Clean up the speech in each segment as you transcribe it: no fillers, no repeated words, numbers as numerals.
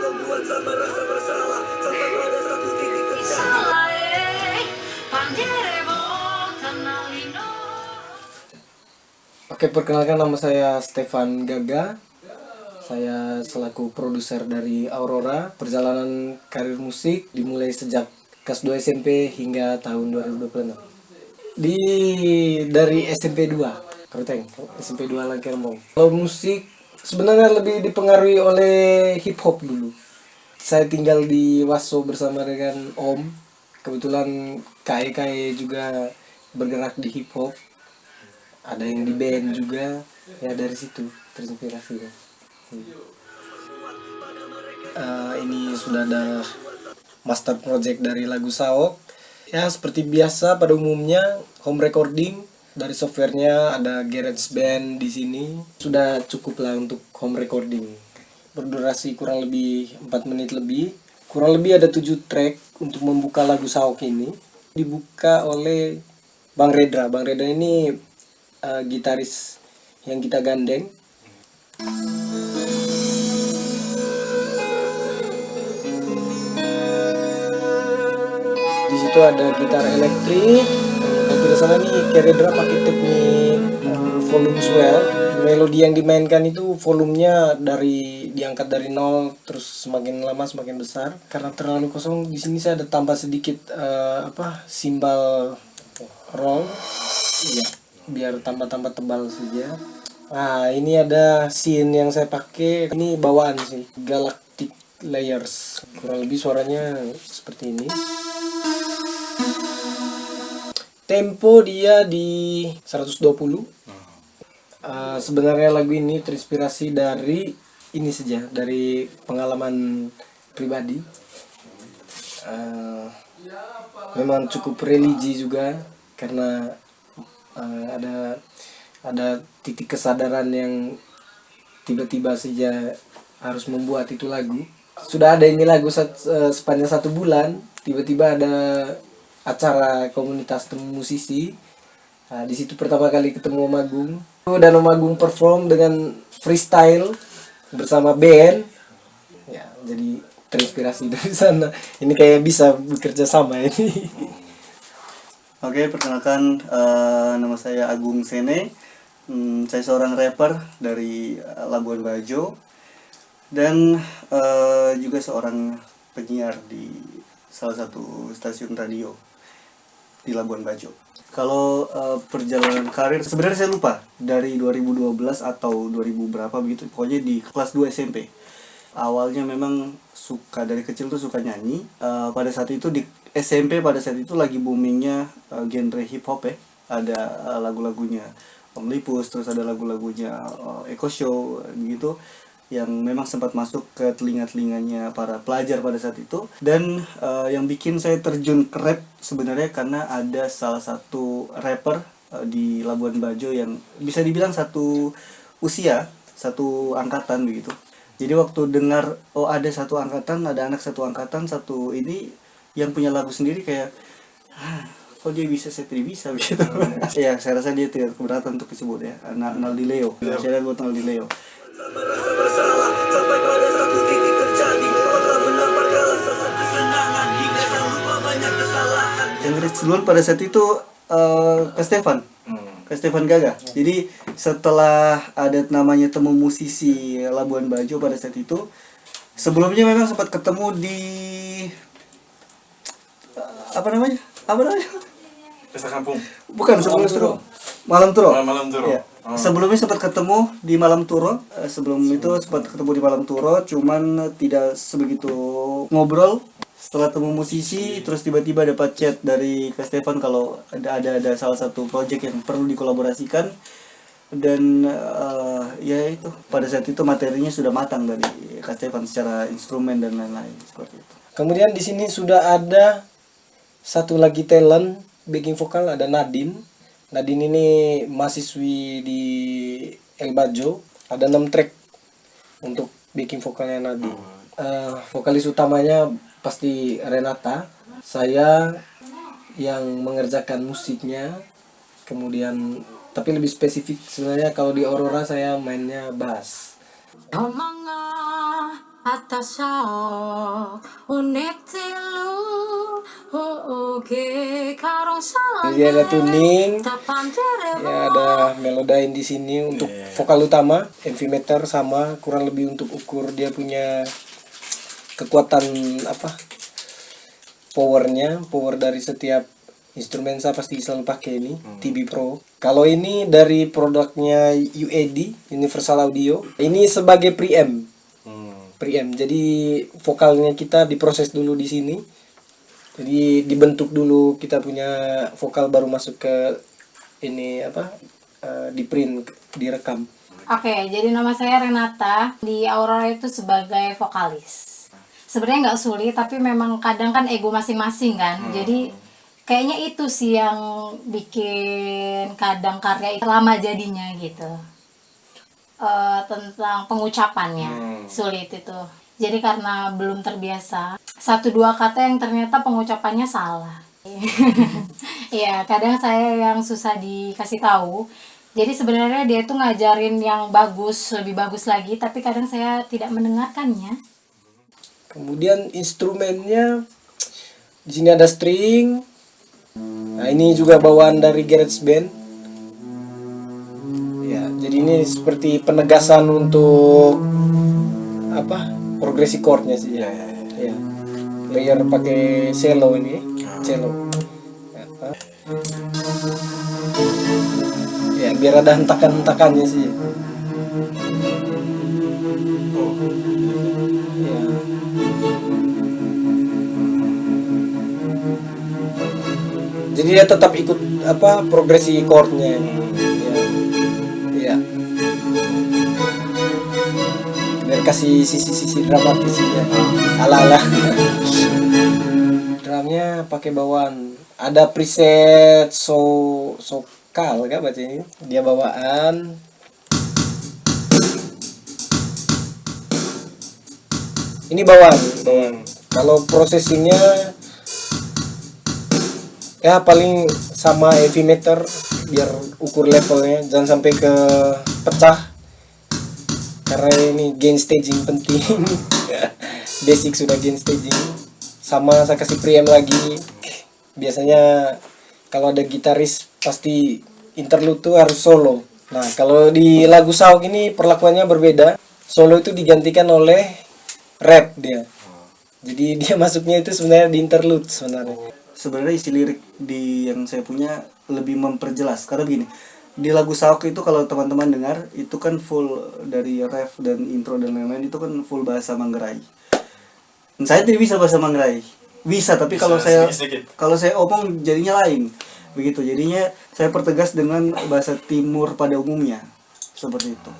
Oke, perkenalkan nama saya Stefan Gaga. Saya selaku produser dari Aurora. Perjalanan karir musik dimulai sejak kelas 2 SMP hingga tahun 2026. Dari SMP 2, Kerteng, SMP 2 Langkermong. Kalau musik sebenarnya lebih dipengaruhi oleh hip hop dulu. Saya tinggal di Waso bersama dengan Om. Kebetulan KE juga bergerak di hip hop. Ada yang di band juga, ya dari situ terinspirasi ya. Ini sudah ada master project dari lagu Saok. Ya seperti biasa pada umumnya home recording, dari softwarenya ada GarageBand di sini. Sudah cukup lah untuk home recording. Berdurasi kurang lebih 4 menit lebih. Kurang lebih ada 7 track untuk membuka lagu Saok ini. Dibuka oleh Bang Redra. Bang Redra ini gitaris yang kita gandeng. Di situ ada gitar elektrik. Kalau tidak salah nih Redra pakai teknik volume swell. Melodi yang dimainkan itu volumenya diangkat dari nol, terus semakin lama semakin besar. Karena terlalu kosong, di sini saya ada tambah sedikit simbal roll. Iya, biar tambah-tambah tebal saja. Nah, ini ada scene yang saya pakai. Ini bawaan sih, Galactic Layers. Kurang lebih suaranya seperti ini. Tempo dia di 120. Sebenarnya lagu ini terinspirasi dari ini saja, dari pengalaman pribadi. Memang cukup religi juga, karena ada titik kesadaran yang tiba-tiba saja harus membuat itu lagu. Sudah ada ini lagu sepanjang 1 bulan, tiba-tiba ada acara komunitas temu musisi. Di situ pertama kali ketemu Om Agung, dan Om Agung perform dengan freestyle bersama band. Ya, jadi terinspirasi dari sana. Ini kayak bisa bekerja sama ini. Oke, perkenalkan, nama saya Agung Sene. Saya seorang rapper dari Labuan Bajo dan juga seorang penyiar di salah satu stasiun radio di Labuan Bajo. Kalau perjalanan karir sebenarnya saya lupa dari 2012 atau 2000 berapa begitu, pokoknya di kelas 2 SMP. Awalnya memang suka, dari kecil tuh suka nyanyi. Pada saat itu di SMP, pada saat itu lagi boomingnya genre hip hop ya. Ada lagu-lagunya Om Lipus, terus ada lagu-lagunya Eko Show gitu, yang memang sempat masuk ke telinga-telinganya para pelajar pada saat itu. Dan yang bikin saya terjun ke rap sebenarnya karena ada salah satu rapper di Labuan Bajo yang bisa dibilang satu usia, satu angkatan begitu. Jadi waktu dengar ada satu angkatan, ada anak satu angkatan, satu ini yang punya lagu sendiri, kayak kok dia bisa, saya tidak bisa begitu. Ya, saya rasa dia tidak keberatan untuk disebut ya, Naldi Leo. Saya buat Naldi Leo. Yang duluan pada saat itu ke Stefan Gaga. Jadi setelah ada namanya temu musisi Labuan Bajo pada saat itu, sebelumnya memang sempat ketemu di apa namanya? Pesta kampung. Bukan, sebelum itu Malam Turo. Malam Turo. Ya. Sebelumnya sempat ketemu di Malam Turo. Sebelum itu sempat ketemu di Malam Turo, cuman tidak sebegitu ngobrol. Setelah temu musisi, terus tiba-tiba dapat chat dari Kak Stefan kalau ada salah satu project yang perlu dikolaborasikan. Dan ya itu, pada saat itu materinya sudah matang dari Kak Stefan secara instrumen dan lain-lain seperti itu. Kemudian di sini sudah ada satu lagi talent backing vokal, ada Nadine. Nadine ini mahasiswi di El Bajo. Ada 6 track untuk backing vokalnya Nadine. Vokalis utamanya pasti Renata. Saya yang mengerjakan musiknya. Kemudian tapi lebih spesifik sebenarnya kalau di Aurora saya mainnya bass. Atasao unetilu oke karong salah. Jadi ada tuning, ya ada melodyne di sini untuk vokal utama, MV meter sama kurang lebih untuk ukur dia punya kekuatan apa power dari setiap instrumen. Saya pasti selalu pakai ini TB Pro. Kalau ini dari produknya UAD, Universal Audio, ini sebagai preamp. Jadi vokalnya kita diproses dulu di sini. Jadi dibentuk dulu kita punya vokal baru masuk ke ini apa di print, direkam. Oke, jadi nama saya Renata, di Aurora itu sebagai vokalis. Sebenarnya nggak sulit, tapi memang kadang kan ego masing-masing kan. Jadi kayaknya itu sih yang bikin kadang karya itu lama jadinya gitu. Tentang pengucapannya sulit itu. Jadi karena belum terbiasa, 1-2 kata yang ternyata pengucapannya salah. Iya, kadang saya yang susah dikasih tahu. Jadi sebenarnya dia tuh ngajarin yang bagus, lebih bagus lagi, tapi kadang saya tidak mendengarkannya. Kemudian instrumennya di sini ada string. Nah, ini juga bawaan dari GarageBand. Ya, jadi ini seperti penegasan untuk apa? Progresi chordnya sih ya. Ya. Layer pakai cello ini, cello. Ya, biar ada hentakan-hentakannya sih. Ya. Jadi dia tetap ikut apa progresi chordnya. Ya. Biar kasih sisi-sisi dramatisnya ala-ala. Drumnya pakai bawaan. Ada preset sokal kan bacanya. Dia bawaan. Ini bawaan. Kalau processingnya ya paling sama heavy meter biar ukur levelnya jangan sampai ke pecah karena ini gain staging penting. Basic sudah gain staging, sama saya kasih preamp lagi. Biasanya kalau ada gitaris pasti interlude tuh harus solo. Nah kalau di lagu Sauk ini perlakuannya berbeda, solo itu digantikan oleh rap dia. Jadi dia masuknya itu sebenarnya di interlude sebenarnya. Sebenarnya isi lirik di yang saya punya lebih memperjelas karena begini, di lagu Saok itu kalau teman-teman dengar itu kan full dari ref dan intro dan lain-lain, itu kan full bahasa Manggarai. Saya tidak bisa bahasa Manggarai, bisa tapi Bisa, kalau saya omong jadinya lain begitu, jadinya saya pertegas dengan bahasa Timur pada umumnya seperti itu.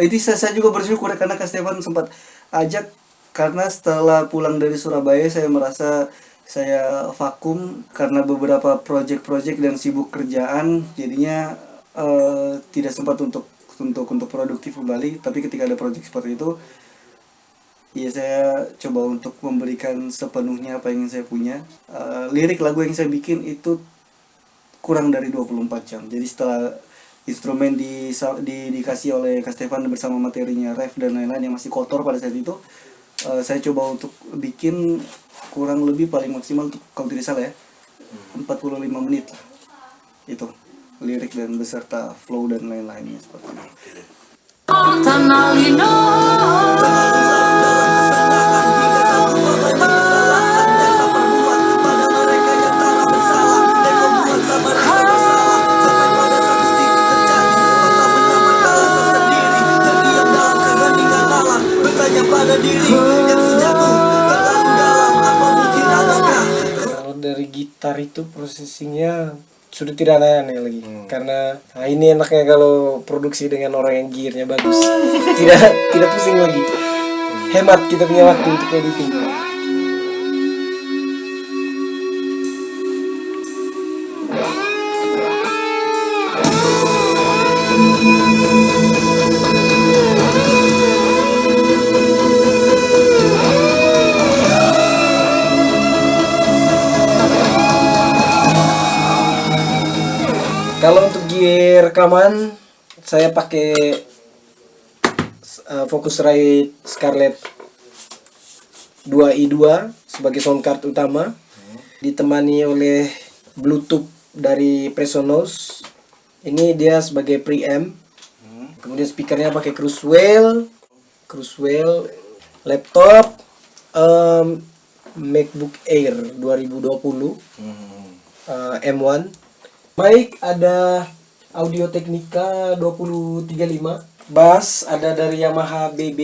Itu saya juga bersyukur karena Kak Stefan sempat ajak, karena setelah pulang dari Surabaya saya merasa saya vakum karena beberapa project dan sibuk kerjaan, jadinya tidak sempat untuk produktif kembali. Tapi ketika ada project seperti itu, ya saya coba untuk memberikan sepenuhnya apa yang saya punya. Lirik lagu yang saya bikin itu kurang dari 24 jam. Jadi setelah instrumen dikasih oleh Kak Stefan bersama materinya ref dan lain-lain yang masih kotor pada saat itu, saya coba untuk bikin kurang lebih paling maksimal untuk kalau tidak salah ya 45 menit lah itu lirik dan beserta flow dan lain-lainnya seperti itu. Kalau dari gitar itu prosesinya sudah tidak aneh lagi karena ini enaknya kalau produksi dengan orang yang gearnya bagus. tidak pusing lagi, hemat kita punya waktu untuk editing. Kalau untuk gear rekaman saya pakai Focusrite Scarlett 2i2 sebagai sound card utama, ditemani oleh Bluetooth dari Presonus. Ini dia sebagai preamp. Kemudian speakernya pakai Cruisewell, laptop MacBook Air 2020 M1. Mic ada Audio Technica 2035. Bass ada dari Yamaha BB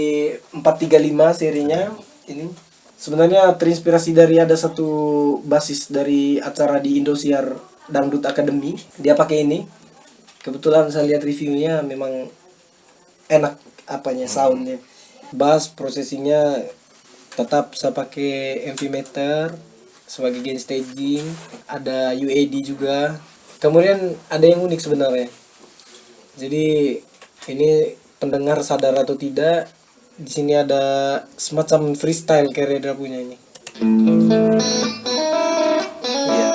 435 serinya. Ini sebenarnya terinspirasi dari ada satu basis dari acara di Indosiar Dangdut Academy. Dia pakai ini. Kebetulan saya lihat reviewnya memang enak apanya soundnya. Bass processingnya tetap saya pakai MV Meter sebagai gain staging. Ada UAD juga. Kemudian ada yang unik sebenarnya. Jadi ini pendengar sadar atau tidak, di sini ada semacam freestyle Keredra punya ini. Iya.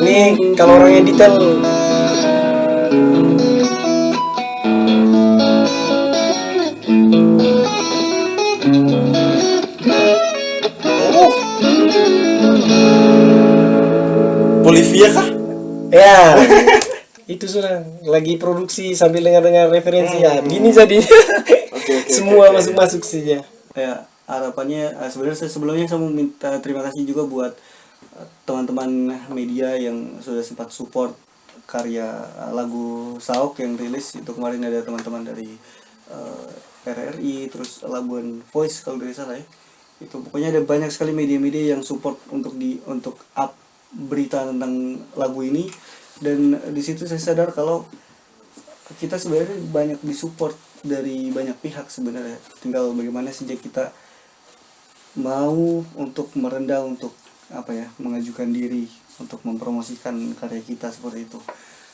Ini kalau orangnya detail. Bolivia kah? Ya. Itu sudah lagi produksi sambil dengar-dengar referensi ya. Gini jadinya. Semua masuk-masuk saja. Ya, harapannya sebenarnya sebelumnya saya mau minta terima kasih juga buat teman-teman media yang sudah sempat support karya lagu Saok yang rilis. Itu kemarin ada teman-teman dari RRI, terus Labuan Voice kalau tidak salah ya. Itu pokoknya ada banyak sekali media-media yang support untuk up berita tentang lagu ini. Dan di situ saya sadar kalau kita sebenarnya banyak disupport dari banyak pihak sebenarnya. Tinggal bagaimana sejak kita mau untuk merendah, untuk mengajukan diri untuk mempromosikan karya kita seperti itu.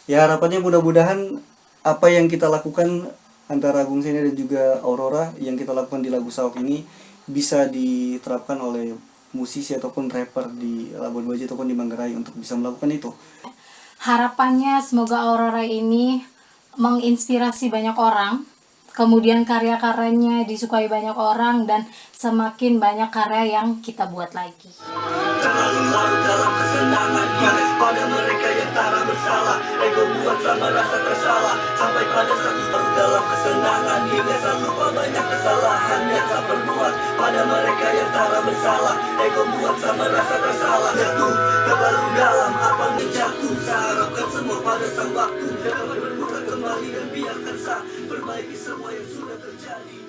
Ya harapannya mudah-mudahan apa yang kita lakukan antara Agung Sene dan juga Aurora yang kita lakukan di lagu Saok ini bisa diterapkan oleh musisi ataupun rapper di Labuan Bajo ataupun di Manggarai untuk bisa melakukan itu. Harapannya semoga Aurora ini menginspirasi banyak orang, kemudian karya-karyanya disukai banyak orang, dan semakin banyak karya yang kita buat lagi. Terlalu larut dalam kesenangan, panas pada mereka yang tak bersalah. Ego buat sama rasa tersalah, sampai pada satu larut dalam kesenangan, hingga saya lupa banyak kesalahan yang saya perbuat. Pada mereka yang tak bersalah, ego buat sama rasa tersalah. Jatuh terlalu dalam apa menjatuh, saya harapkan semua pada sang waktu dapat bermuka kembali dan biarkan saya perbaiki semua yang sudah terjadi.